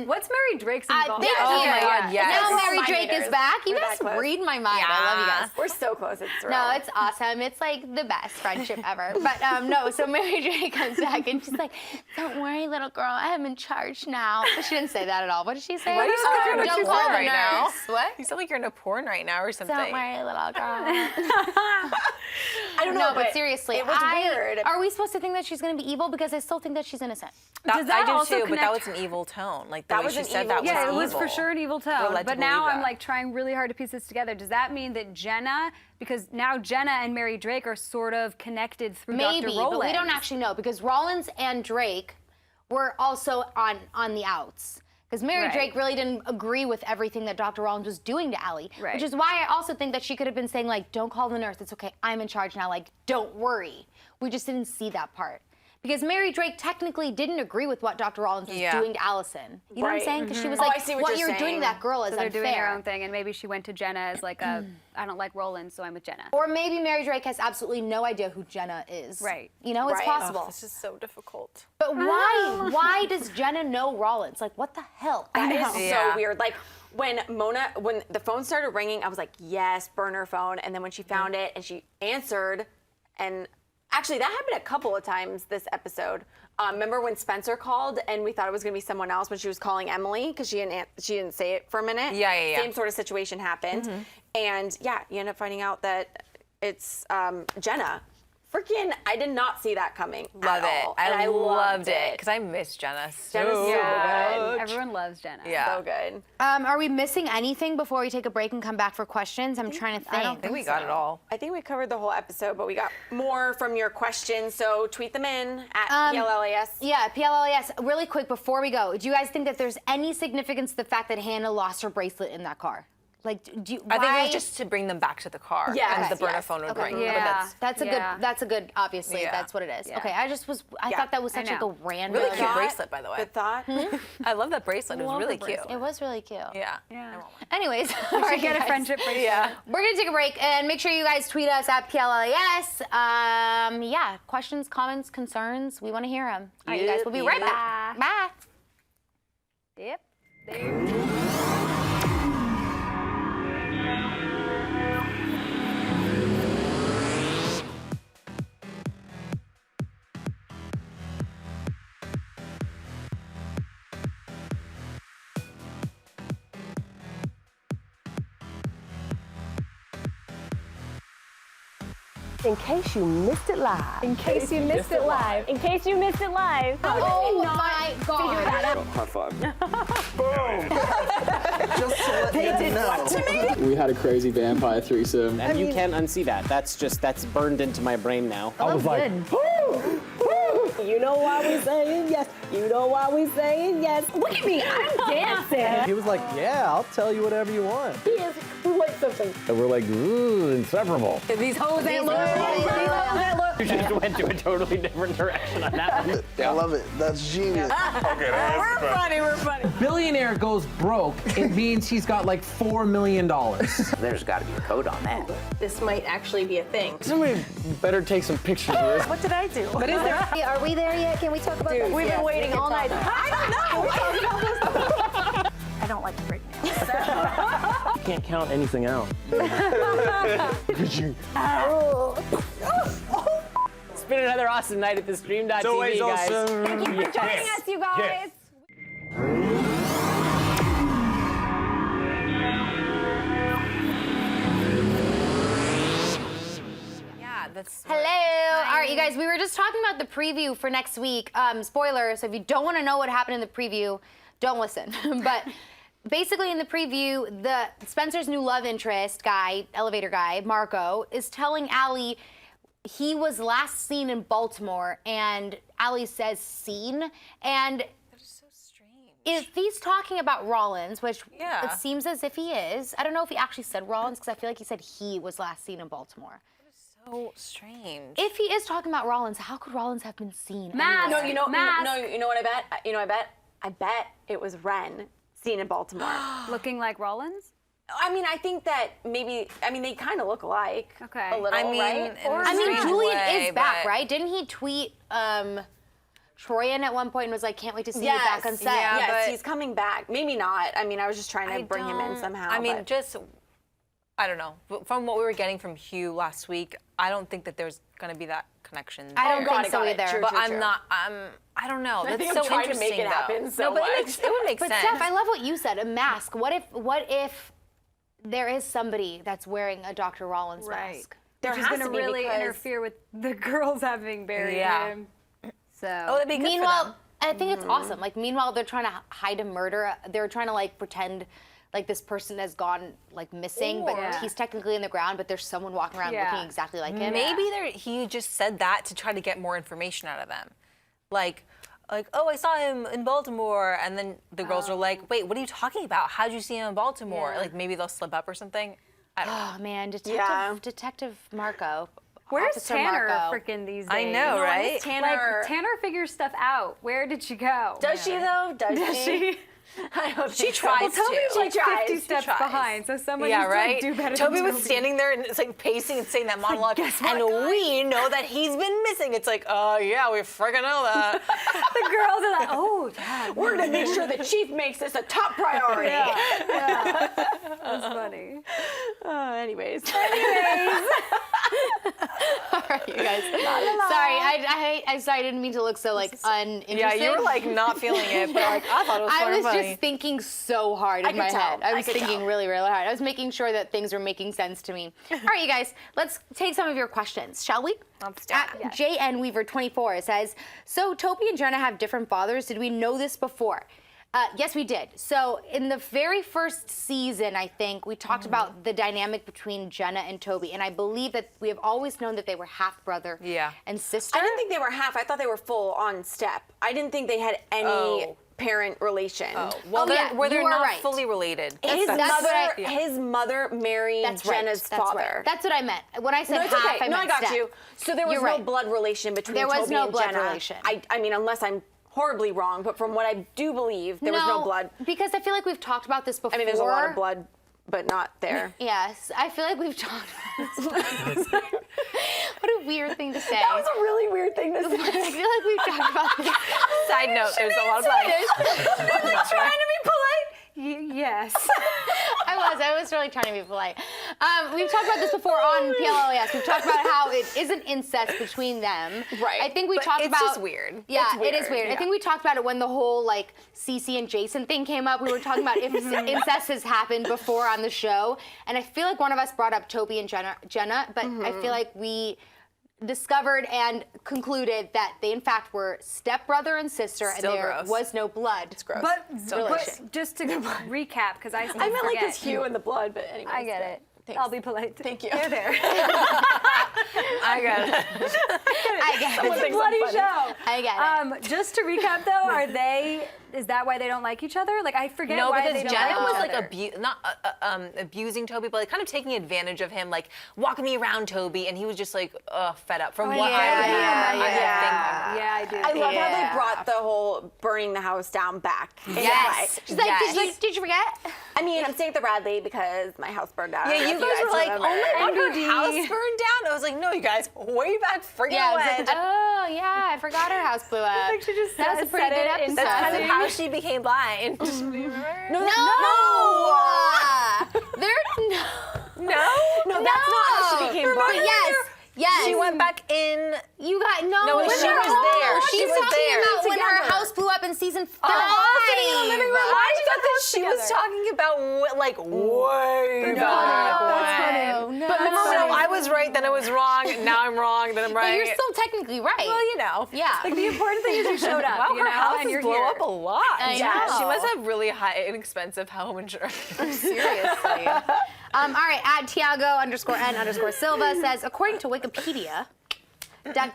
What's Mary Drake's involvement?
thank
Oh
you.
my God, yes.
Now
We're
Mary
all
Drake
mind
is back. You
We're
guys
that close.
read my mind. I love you guys.
We're so close. It's real.
No, it's awesome. It's like the best friendship ever. But no, so Mary Drake comes back and she's like, "Don't worry, little girl, I am in charge now." But she didn't say that at all. What did she say?
Why do you sound like you're in a
Don't
porn
call the
right now?
nurse. What?
You sound like you're in a porn right now or something.
Don't worry, little girl.
I don't know,
No, but seriously,
it was weird.
Are we supposed to think that she's going to be evil? Because I still think that she's innocent.
Does that
I do
also
too, but that
connect-
was an evil tone. Like the
That
way
was
she
an
said
evil
that
Yeah,
was
it was
evil.
for sure an evil
We're
tone.
led to
But now
believe
I'm
that.
like trying really hard to piece this together. Does that mean that Jenna, because now Jenna and Mary Drake are sort of connected through
Maybe,
Dr. Rollins?
but we don't actually know because Rollins and Drake were also on the outs. Because Mary
Right.
Drake really didn't agree with everything that Dr. Rollins was doing to Allie.
Right.
Which is why I also think that she could have been saying, like, don't call the nurse, it's okay, I'm in charge now, like, don't worry. We just didn't see that part. Because Mary Drake technically didn't agree with what Dr. Rollins was
Yeah.
doing to Allison. You know what I'm
Right.
saying? Because she was
Oh,
like,
I see what you're
you're doing
saying.
to that girl is
So they're
unfair.
doing their own thing, and maybe she went to Jenna as like a, I don't like Roland, so I'm with Jenna.
Or maybe Mary Drake has absolutely no idea who Jenna is.
Right.
You know, it's
Right.
possible.
This is so difficult.
But why does Jenna know Rollins? Like, what the hell?
That is
Yeah.
so weird. Like when the phone started ringing, I was like, yes, burn her phone. And then when she found it and she answered, and actually that happened a couple of times this episode. Remember when Spencer called and we thought it was going to be someone else when she was calling Emily because she didn't say it for a minute.
Yeah.
Same sort of situation happened, and yeah, you end up finding out that it's Jenna I did not see that coming.
Love
at
it.
all.
I
And
loved it because I miss Jenna so
Jenna's so
much.
Everyone loves Jenna.
Yeah.
So good.
Are we missing anything before we take a break and come back for questions? I'm trying to think.
I don't think we got it all.
I think we covered the whole episode, but we got more from your questions, so tweet them in at PLLAS.
Yeah, PLLAS. Really quick before we go, do you guys think that there's any significance to the fact that Hanna lost her bracelet in that car? Like, do you,
I think it
why-
was just to bring them back to the car.
Yes,
as the burner
yes.
phone would
Okay.
ring.
Yeah.
But
That's a good. Obviously,
Yeah.
that's what it is.
Yeah.
Okay, I thought that was such like a
know.
random.
really cute
Thought-
bracelet, by the way.
Good thought.
I love that bracelet. It was
Love
really
the
cute.
bracelet.
It was really cute.
Yeah.
Yeah.
Anyways,
We
all right,
should get a
guys.
friendship bracelet.
Yeah.
We're gonna take a break and make sure you guys tweet us at PLLAS. Yeah, questions, comments, concerns. We want to hear them. All right, you guys. We'll be right back. Bye.
Yep. There.
In case you missed it live.
In case you missed it live.
In case you missed it live.
Oh my God.
High five. Boom! Just to let you know.
We had a crazy vampire threesome.
And you can't unsee that. That's burned into my brain now.
I was like,
You know why we saying yes. You know why we saying yes. Look at me, I'm dancing.
He was like, yeah, I'll tell you whatever you want.
He is like something.
And we're like, ooh, inseparable.
These hoes ain't look.
You just went to a totally different direction on that one.
I love it. That's genius.
Okay, that's
We're funny.
Billionaire goes broke, it means he's got like $4 million.
There's got to be a code on that.
This might actually be a thing.
somebody better take some pictures of this.
What did I do?
But is there?
Are we there yet? Can we talk about this?
We've been waiting all night.
I don't like to break nails.
You can't count anything out.
It's been another awesome night at the Stream.tv, guys.
Thank you for joining us, you guys.
Yeah, that's.
Hello. All right, you guys, we were just talking about the preview for next week. Spoilers, so if you don't want to know what happened in the preview, don't listen. But basically in the preview, the Spencer's new love interest guy, elevator guy, Marco, is telling Allie he was last seen in Baltimore, and Allie says seen, and
so strange.
if he's talking about Rollins, which
Yeah.
it seems as if he is, I don't know if he actually said Rollins, because I feel like he said he was last seen in Baltimore.
So strange.
If he is talking about Rollins, how could Rollins have been seen?
Mask.
anywhere?
No, you know,
Mask.
no, you know what I bet? I bet it was Ren seen in Baltimore.
Looking like Rollins?
I mean, I think that maybe, they kind of look alike.
Okay.
A little,
I mean,
right?
in a
I mean,
strange
Julian
way,
is back,
but-
right? Didn't he tweet Troian at one point and was like, "Can't wait to see you
Yes,
back on set."
yeah.
yes,
but-
he's coming back. Maybe not. I mean, I was just trying to bring him in somehow.
I mean,
but-
just, I don't know. But from what we were getting from Hugh last week, I don't think that there's going to be that connection.
I don't
got
think
it,
so
got it.
either.
True,
But
true,
I'm
true.
not, I don't know. That's
think
so
I'm trying to
interesting,
make it happen
though.
so
no, but
much.
it would make
But
sense.
Steph, I love what you said. A mask. What if there is somebody that's wearing a Dr. Rollins mask?
There
Which is
has
going
to
to
be
really
because-
interfere with the girls having buried
Yeah.
him. So.
Oh, that'd be good
Meanwhile,
for them.
I think it's awesome. Like, meanwhile, they're trying to hide a murder. They're trying to like pretend like this person has gone like missing, but
Yeah.
he's technically in the ground. But there's someone walking around
Yeah.
looking exactly like him.
Maybe he just said that to try to get more information out of them. Like, oh, I saw him in Baltimore. And then the girls are like, wait, what are you talking about? How'd you see him in Baltimore?
Yeah.
Like, maybe they'll slip up or something. I don't know.
Oh man,
Yeah.
Detective Marco.
Where's
Officer
Tanner
Marco.
freaking these days?
I know, right?
Tanner.
Like, Tanner figures stuff out. Where did she go?
Does she though? Does she? I hope
She tries
Well, Toby's
to.
like
She tries,
50
she
steps
tries.
behind, so someone
Yeah,
needs to
right?
like, do better
Toby
than
was standing there and it's like pacing and saying that monologue, and we know that he's been missing. It's like, yeah, we freaking know that.
The girls are like, oh, yeah.
We're gonna make sure the chief makes this a top priority.
That's funny.
Anyways.
All right, you guys. Sorry, I sorry, I didn't mean to look so like uninterested.
Yeah, you were like not feeling it, but like I thought it was
I was
funny.
just thinking so hard in my head. I was thinking really, really hard. I was making sure that things were making sense to me. All right, you guys, let's take some of your questions, shall we?
Let's do it.
JN Weaver 24 says, so Toby and Jenna have different fathers. Did we know this before? Yes, we did. So in the very first season, I think, we talked about the dynamic between Jenna and Toby. And I believe that we have always known that they were half brother and sister.
I didn't think they were half. I thought they were full on step. I didn't think they had any parent relation.
Well, they're not
right.
fully related.
His mother married Jenna's father.
That's what I meant. When I said half, I meant
I got
step.
you. So there was no blood relation between
There was
Toby
no
and
blood
Jenna.
relation.
I mean, unless I'm horribly wrong, but from what I do believe, there was no blood.
Because I feel like we've talked about this before.
I mean, there's a lot of blood, but not there.
Yes, I feel like we've talked about this. What a weird thing to say.
That was a really weird thing to say.
I feel like we've talked about this.
Side note, there's a lot of blood.
Trying to be polite.
Yes.
I was really trying to be polite. We've talked about this before on PLLAS. We've talked about how it isn't incest between them.
Right.
I think we
But
talked
it's
about.
just weird.
Yeah,
It's weird,
it is weird.
yeah.
I think we talked about it when the whole like Cece and Jason thing came up. We were talking about if incest has happened before on the show, and I feel like one of us brought up Toby and Jenna, but I feel like we discovered and concluded that they in fact were stepbrother and sister,
Still
and there
gross.
was no blood.
It's gross.
But
relation.
just to recap, because I
I meant like
forget.
his hue in the blood, but anyway.
I get it.
Thanks.
I'll be polite.
Thank you.
You're there.
I got it.
I get
It's
it.
a bloody show.
I get it.
Just to recap, though, is that why they don't like each other? Like, I forget
No,
why
because
they don't
Jenna
like
was
each
like
other.
not abusing Toby, but like kind of taking advantage of him, like walking me around Toby, and he was just like fed up. From what I remember,
Yeah, I do.
I love how they brought the whole burning the house down back.
Yes. She's like, did you forget?
I mean, I'm staying at the Radley because my house burned down.
Yeah, you guys were like,
remember.
oh my god, her
NBD.
house burned down. I was like, no, you guys, way back freaking
Yeah, I was
when.
like, oh yeah, I forgot her house blew up.
Like she just
That was a pretty
said
good
it in
episode.
That's kind of
passing.
how she became blind.
No!
No, that's not how she became blind.
Yes.
She went back in.
You got no.
No, she was there.
She's
She was
talking
there.
about when her house blew up in season 5.
I thought that she was talking about like way back when.
No.
But remember, no, I was right, then I was wrong, now I'm wrong, then I'm right.
But you're still technically right.
Well, you know.
Yeah.
Like, the important thing is you showed up,
Wow,
you know,
her house
and
has
you're
blown
here.
up a lot.
I
Yeah,
know.
she must have really high, inexpensive home insurance.
Seriously. All right, @Tiago_N_Silva says, according to Wikipedia,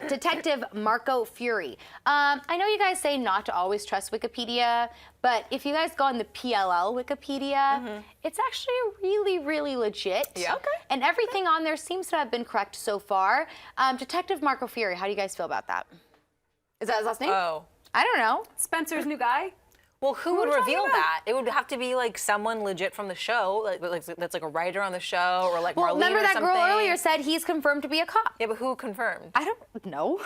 Detective Marco Fury. I know you guys say not to always trust Wikipedia, but if you guys go on the PLL Wikipedia, it's actually really, really legit.
Yeah. Okay.
And everything on there seems to have been correct so far. Detective Marco Fury, how do you guys feel about that? Is that his last name?
Oh.
I don't know.
Spencer's new guy?
Well, who would reveal that? It would have to be like someone legit from the show, like that's like a writer on the show, or like
Well,
Marlene
remember
or
that
something.
girl earlier said he's confirmed to be a cop.
Yeah, but who confirmed?
I don't know.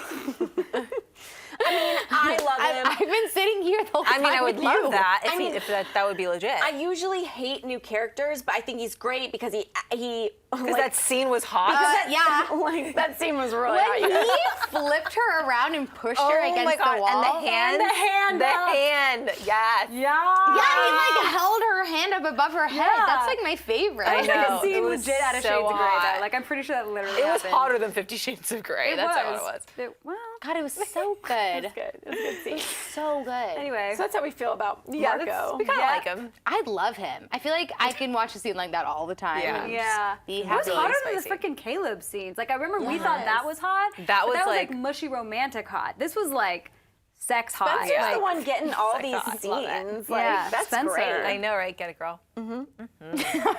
I love him.
I've been sitting here the whole
I
time
mean, I would
with
love
you.
that if,
I mean,
if that would be legit.
I usually hate new characters, but I think he's great because he
Because that scene was hot.
like that scene was really
When
hot.
he flipped her around and pushed her
Oh
against
my God.
the wall.
And the hand. Yes.
Yeah.
Yeah, he like held her hand up above her head.
Yeah.
That's like my favorite.
I
It's like
know.
a scene
It was
legit out of
so
Shades of Grey,
hot.
though. Like, I'm pretty sure that literally
It was
happened.
hotter than 50 Shades of Grey. That's how it was.
Well,
God, it was so good.
It's good. It's a good scene.
So good.
anyway.
So that's how we feel about
Yeah,
Marco.
we kind of like him.
I love him. I feel like I can watch a scene like that all the time.
Yeah.
and
Yeah.
just Be
It was
happy.
hotter than the
spicy.
freaking Caleb scenes. Like, I remember we thought that was hot.
That
but
was
that was
like-
like mushy romantic hot. This was like sex hot.
Spencer's
Like,
the one getting all
Like,
these
I love it.
scenes. Like,
Yeah,
that's
Spencer.
great.
I know, right? Get it, girl.
All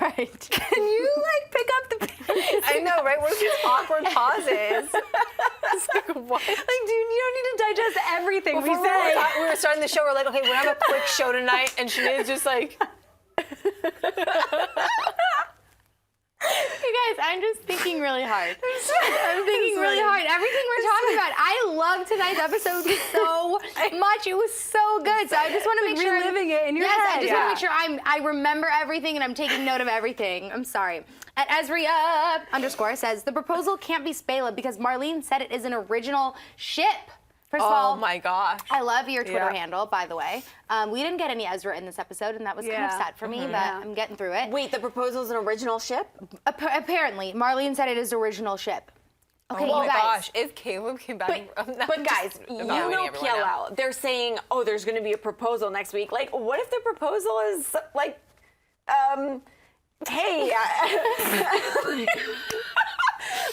right.
Can you like pick up the pace?
I know, right? Where's these awkward pauses? It's like, what?
Like, dude, you don't need to digest everything
Before
we say.
we were starting the show, we're like, okay, we're gonna have a quick show tonight, and Sinead's just like,
You guys, I'm just thinking really hard. I'm thinking really hard. Everything we're talking about, I love tonight's episode so much. It was so good. So I just want to make sure
reliving it in your
yes,
head.
I just want to make sure I remember everything and I'm taking note of everything. I'm sorry. At Ezria_ says, the proposal can't be Spela because Marlene said it is an original ship. First of all,
Oh my gosh.
I love your Twitter
Yeah.
handle, by the way. We didn't get any Ezra in this episode, and that was kind of sad for me, but I'm getting through it.
Wait, the proposal's an original ship?
Apparently, Marlene said it is original ship. Okay,
Oh my
you guys.
gosh, if Caleb came back,
But guys, you know PLL. They're saying, oh, there's going to be a proposal next week. Like, what if the proposal is like, hey,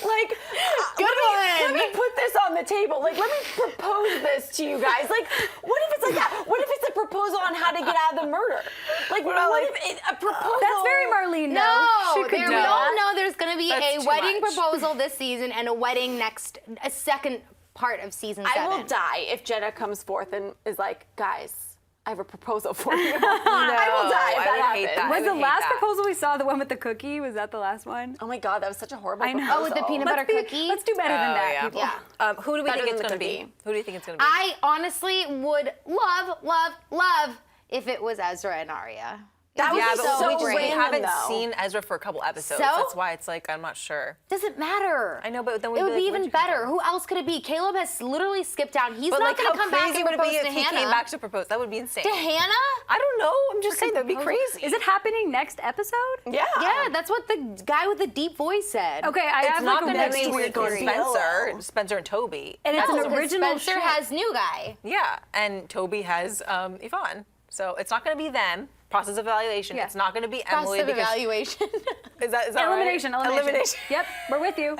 like, let me put this on the table. Like, let me propose this to you guys. Like, what if it's like that? What if it's a proposal on how to get out of the murder? Like, what if a proposal?
That's very Marlene.
No,
She could
we
do
all
that.
know there's going to be
That's
a
too
wedding
much.
proposal this season and a wedding a second part of season 7.
I will die if Jenna comes forth and is like, guys, I have a proposal for you. I will die if
I
that
would hate
happens.
that. I
Was
would
the
hate
last
that.
proposal we saw the one with the cookie? Was that the last one?
Oh my God, that was such a horrible
I know.
proposal.
Oh, with the peanut butter cookie?
Let's do better than that,
yeah.
people.
Yeah.
Who do we
Better
think it's
than
going to
the
be?
cookie.
Who do you think it's going to be?
I honestly would love if it was Ezra and Aria.
That would
yeah,
be
but
so
we
random,
haven't
though.
seen Ezra for a couple episodes.
So?
That's why it's like, I'm not sure.
Doesn't matter.
I know, but then we'd
it would
be
be
like,
even
where'd you come
better.
from?
Who else could it be? Caleb has literally skipped down. He's
But
not
like,
going
how
to come back
crazy
and
would it be
propose
if
to
he
Hannah.
came back to propose? That would be insane.
To Hannah?
I don't know. I'm just saying that'd be crazy.
Is it happening next episode?
Yeah.
Yeah, that's what the guy with the deep voice said.
Okay, I
It's
have
not
like a
going to
next
be
week.
with Spencer and Toby.
And it's
No,
an
'cause
original
Spencer
ship.
has new guy.
Yeah, and Toby has Yvonne. So it's not going to be them. Process of evaluation.
Yeah.
It's not going to be
Process
Emily
of
because
evaluation.
is that
Elimination,
right?
elimination. Yep, we're with you.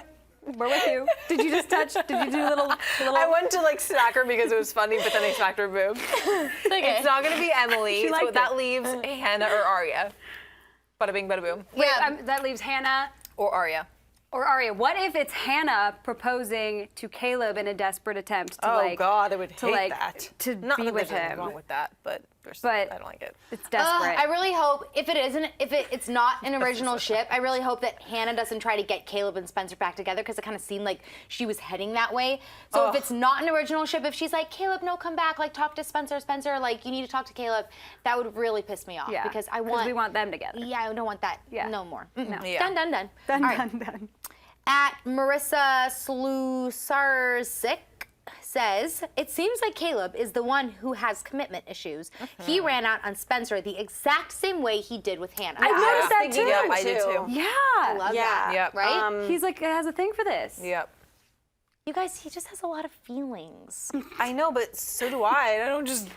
We're with you. Did you just touch? Did you do a little?
I went to like smack her because it was funny, but then I smacked her boob. It's not going to be Emily,
She
so
liked
that
it.
leaves Hannah or Aria. Bada bing, bada boom.
Yeah.
That leaves Hannah
Or Aria.
or Aria. What if it's Hannah proposing to Caleb in a desperate attempt to
Oh God, I would
to
hate
like
that.
to
Not
be
that
with
there's anything
him?
wrong with that, but
But-
I don't like it.
It's desperate.
I really hope if it's not an original ship, I really hope that Hannah doesn't try to get Caleb and Spencer back together because it kind of seemed like she was heading that way. So if it's not an original ship, if she's like, Caleb, no, come back, like talk to Spencer, like you need to talk to Caleb, that would really piss me off
yeah,
because I
we
want.
want them together.
Yeah, I don't want that.
Yeah.
No more.
No.
Yeah.
Done.
Done,
All right.
done.
At Marissa Slusarsik says, it seems like Caleb is the one who has commitment issues. He ran out on Spencer the exact same way he did with Hannah.
I noticed that too.
Yep, I did too.
Yeah.
I love that.
Yep.
Right?
He's like has a thing for this.
Yep.
You guys, he just has a lot of feelings.
I know, but so do I. I don't just.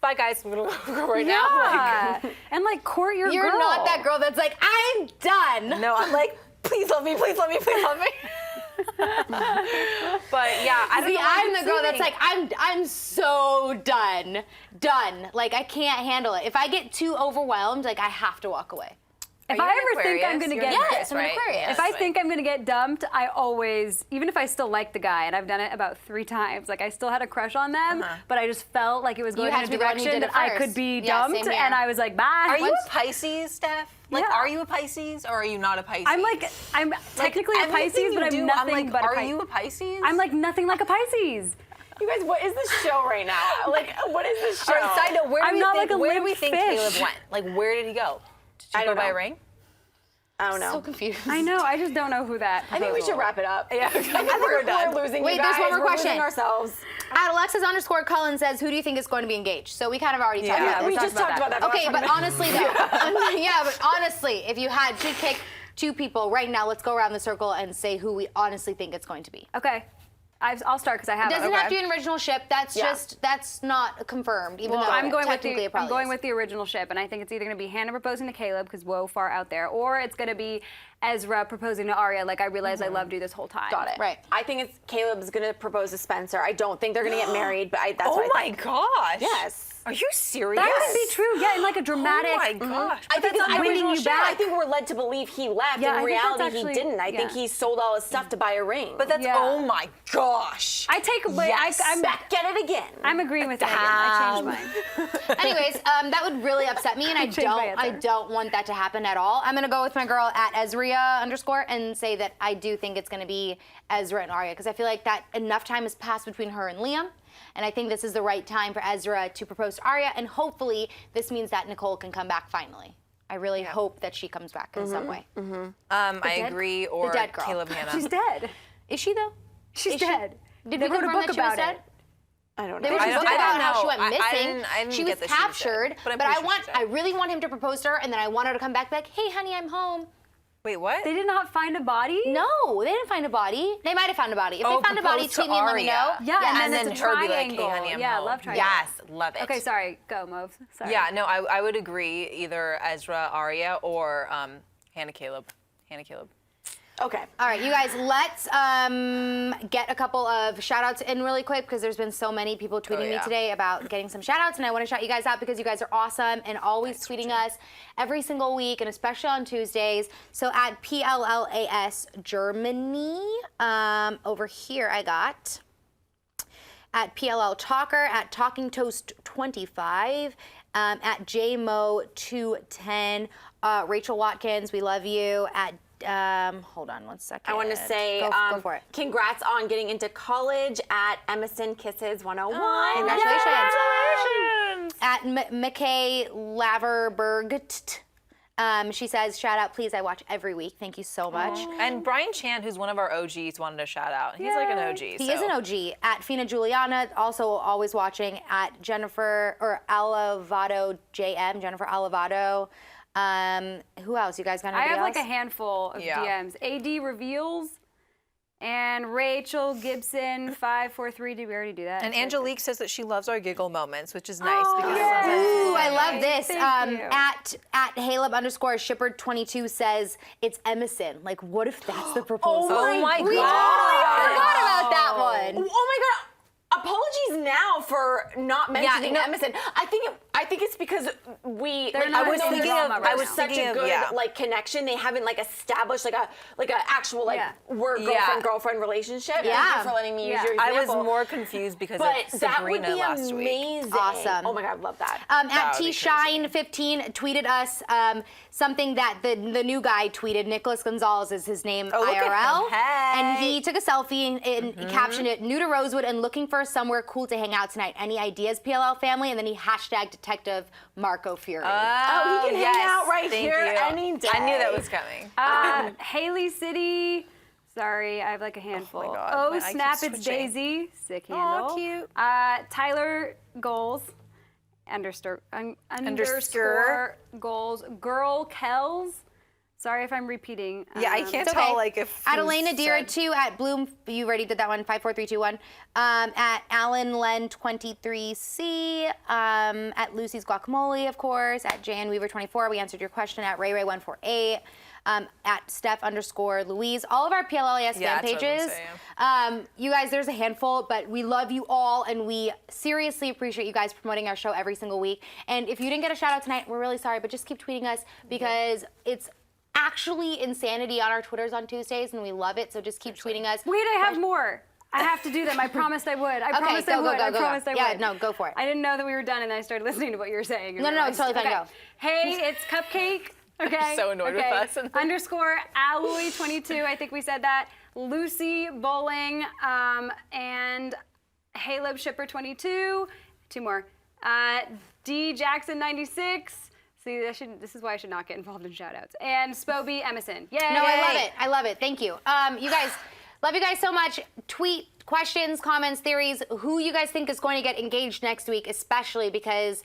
Bye, guys. I'm gonna go right now.
Yeah. And like court your
You're
girl.
not that girl that's like, I'm done.
No, I'm like, please love me, please love me, please love me. But yeah, I don't
See,
know.
I'm the girl that's like, I'm so done. Like, I can't handle it. If I get too overwhelmed, like, I have to walk away.
If
Are
I
you an
ever think I'm
Aquarius?
gonna
You're
get
an
Yes, I'm an
right?
Aquarius.
if I think I'm gonna get dumped, I always, even if I still like the guy, and I've done it about 3 times, like I still had a crush on them, but I just felt like it was going
had
in
to
a
be the one who
direction
did it
that I
first.
could be
Yeah,
dumped,
same here.
and I was like, bye.
Are you a Pisces, Steph? Like,
Yeah.
are you a Pisces or are you not a Pisces?
I'm technically a
everything
Pisces,
you
but I'm
do,
nothing
I'm like,
but a
are
Pisces.
you a Pisces?
I'm like nothing like a Pisces.
You guys, what is this show right now? Like, what is this show?
All right, side note, where
I'm
do
not
we think,
like a
where do
limp
we think
fish.
Caleb went? Like, where did he go? Did
I
he
don't
go buy a
know.
ring?
I don't know.
So confused.
I know. I just don't know who that.
I think we should wrap it up.
Yeah, I think we're done.
We're losing
Wait,
you guys.
there's one more
We're
question.
losing ourselves.
At Alexis_Cullen says, who do you think is going to be engaged? So we kind of already talked
Yeah,
about
We
this.
just talked about that.
Okay, but honestly though, but honestly, if you had to pick 2 people right now, let's go around the circle and say who we honestly think it's going to be.
Okay. I'll start because I have
It doesn't
it.
have to be an original ship. That's
Yeah.
that's not confirmed, even
Well,
though
I'm going
technically it probably is.
with the original ship, and I think it's either going to be Hannah proposing to Caleb because whoa, far out there, or it's going to be Ezra proposing to Aria. Like I realized I loved you this whole time.
Got it.
Right.
I think it's Caleb's gonna propose to Spencer. I don't think they're gonna get married, but that's
Oh
what I
my
think.
gosh.
Yes.
Are you serious?
That could be true. Yeah, in like a dramatic.
Oh my gosh.
I think
But that's
it's
not
winning
original
you
shit.
back.
I think we're led to believe he left.
Yeah, I
In
think that's
reality,
actually-
he didn't. I think
yeah.
he sold all his stuff to buy a ring.
But that's,
Yeah.
oh my gosh.
I take away.
yes.
I'm
Back at it again.
I'm agreeing with Megan. I changed mine.
Anyways, that would really upset me, and I
changed my
I
answer.
don't want that to happen at all. I'm gonna go with my girl at Ezria_ and say that I do think it's gonna be Ezra and Aria because I feel like that enough time has passed between her and Liam, and I think this is the right time for Ezra to propose to Aria, and hopefully this means that Nicole can come back finally. I really hope that she comes back in some way.
I agree. Or
dead girl.
Caleb Hanna.
She's dead.
Is she though?
She's dead.
Did
They
we
wrote a
confirm
book
that she was
about
dead?
it.
I don't
There
know.
was a book
I
about
don't
how she
know.
went missing.
I didn't
She was
get that she was dead,
captured,
but I'm
but
pretty sure she's dead.
I really want him to propose to her, and then I want her to come back like, hey, honey, I'm home.
Wait, what?
They did not find a body?
No, they didn't find a body. They might have found a body. If
Oh,
they found a body,
propose to
tweet me and let me know.
Aria.
Yeah,
and then
it's a
her be like, hey,
triangle.
honey, I'm
Yeah,
home.
love triangle.
Yes, love it.
Okay, sorry. Go, Mauve. Sorry.
Yeah, no, I would agree. Either Ezra, Aria, or Hannah Caleb. Hannah Caleb.
Okay.
All right, you guys, let's get a couple of shout outs in really quick because there's been so many people tweeting me today about getting some shout outs, and I want to shout you guys out because you guys are awesome and always tweeting us every single week, and especially on Tuesdays. So at PLLAS Germany, over here I got at PLL Talker, at Talking Toast 25, at JMO210, Rachel Watkins, we love you, at hold on one second.
I want to say
go for it.
congrats on getting into college at Emerson Kisses 101.
Congratulations. At McKay Laverberg, she says, shout out, please. I watch every week. Thank you so much.
And Brian Chan, who's one of our OGs, wanted a shout out. He's like an OG.
He is an OG. At Fina Juliana, also always watching. At Jennifer, or Alavado JM, Jennifer Alavado. Who else? You guys got
I
anybody
have
else?
like a handful of DMs. AD Reveals and Rachel Gibson 543. Did we already do that?
And Angelique says that she loves our giggle moments, which is nice because
Ooh, I love this.
Thank you.
At Haleb_Shepard 22 says it's Emerson. Like, what if that's the proposal?
Oh my
We
God.
totally forgot about that one.
Oh my God. Apologies now for not mentioning Emerson. I think it's because we.
They're not
I was
in
thinking
drama
of.
right
I was
now.
such
thinking
a
of
good
yeah.
like connection. They haven't like established like a actual like work girlfriend relationship.
Yeah.
Thank you for letting me use your
I
example.
was more confused because
But
of
that
Sabrina
would be
last week.
amazing.
Awesome.
Oh my God, love that.
At
would be
T-Shine15 tweeted us something that the new guy tweeted. Nicholas Gonzalez is his name,
Oh, look at
IRL.
him. Hey.
And he took a selfie and he captioned it, new to Rosewood and looking for somewhere cool to hang out tonight. Any ideas, PLL family? And then he hashtagged Detective Marco Fury.
Oh, he can hang out right
Thank
here
you.
any day.
I knew that was coming.
Haley City. Sorry, I have like a handful.
Oh my God.
Oh,
I keep
snap, it's
switching.
Daisy. Sick
Aw,
handle.
cute.
Tyler Goals. Underscore goals. Girl Kells. Sorry if I'm repeating.
Yeah, I can't
It's okay.
tell like if.
At
who's
Elena Dira
said-
2, at Bloom, you already did that one, 54321. At Alan Len 23C, at Lucy's Guacamole, of course, at Jan Weaver 24, we answered your question, at Ray Ray 148, at Steph_Louise, all of our PLLAS
Yeah,
fan
that's what I was
pages.
saying.
You guys, there's a handful, but we love you all, and we seriously appreciate you guys promoting our show every single week. And if you didn't get a shout out tonight, we're really sorry, but just keep tweeting us because it's actually insanity on our Twitters on Tuesdays, and we love it. So just keep tweeting us.
Wait, I have more. I have to do them. I promised I would. I promised I would. I promised I would.
Yeah, no, go for it.
I didn't know that we were done, and then I started listening to what you were saying. and
No, it's
realized-
totally fine,
okay.
go.
Hey, it's Cupcake. Okay.
so annoyed with us.
Underscore Alloy 22. I think we said that. Lucy Bowling and Haleb Shipper 22. Two more. D Jackson 96. See, this is why I should not get involved in shout-outs. And Spoby Emerson. Yay!
No, I love it. I love it. Thank you. You guys, love you guys so much. Tweet questions, comments, theories, who you guys think is going to get engaged next week, especially because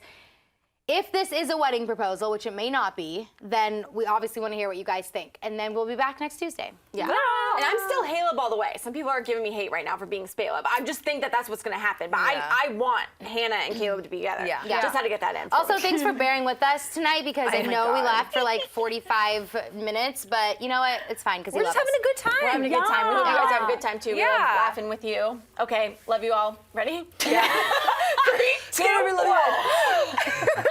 if this is a wedding proposal, which it may not be, then we obviously want to hear what you guys think. And then we'll be back next Tuesday. Yeah.
And I'm still Haleb all the way. Some people are giving me hate right now for being Spaleb. I just think that that's what's going to happen. But I want Hannah and Caleb to be together.
Yeah.
Just had to get that in.
Also, thanks for bearing with us tonight because I
my
know we
God.
left for like 45 minutes, but you know what? It's fine because
We're just having a good time.
We're having a good time. We hope you guys have a good time too. We love
Yeah.
laughing with you. Okay, love you all. Ready?
Yeah.
3, 2, 1.